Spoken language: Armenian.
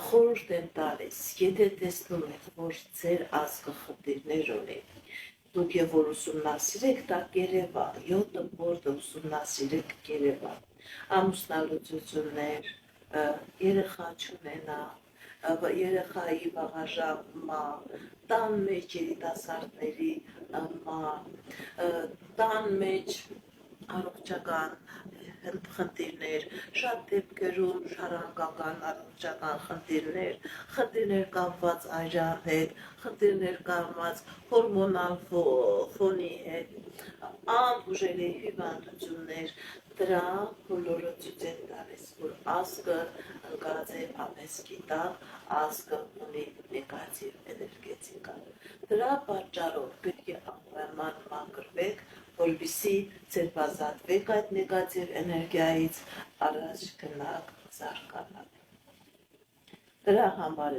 Խորհուրդ եմ տալիս, եթե տեսնում եք, որ ձեր ազգը խնդիրներ ունի, դուք եւ որ ուսումնասիրեք, դա Երևան, 7 որդ ուսումնասիրեք Երևան, ամուսնալուծություններ, երեխա չունենա, երեխայի վաղաժամա, տան մեջ երիտասարդների տան մեջ առողջական խնդիրներ, շատ դեպքերում շարունակական առողջական խնդիրներ կապված այրան հետ, խնդիրներ կապված հորմոնալ ֆոնի հետ, անբուժելի հիվանդություններ, դրա բոլորը ցույց են տալիս, որ ազգը ընկած է ափեսքի տակ, ազգը ունի նեգատիվ էներգետիկա։ Դրա պատճառով պետք է անպայման մաքրվեք, որպեսզի ձերբազատվեք այդ նեգատիվ էներգիայից, առաջ գնաք զարգանալ։ Դրա համար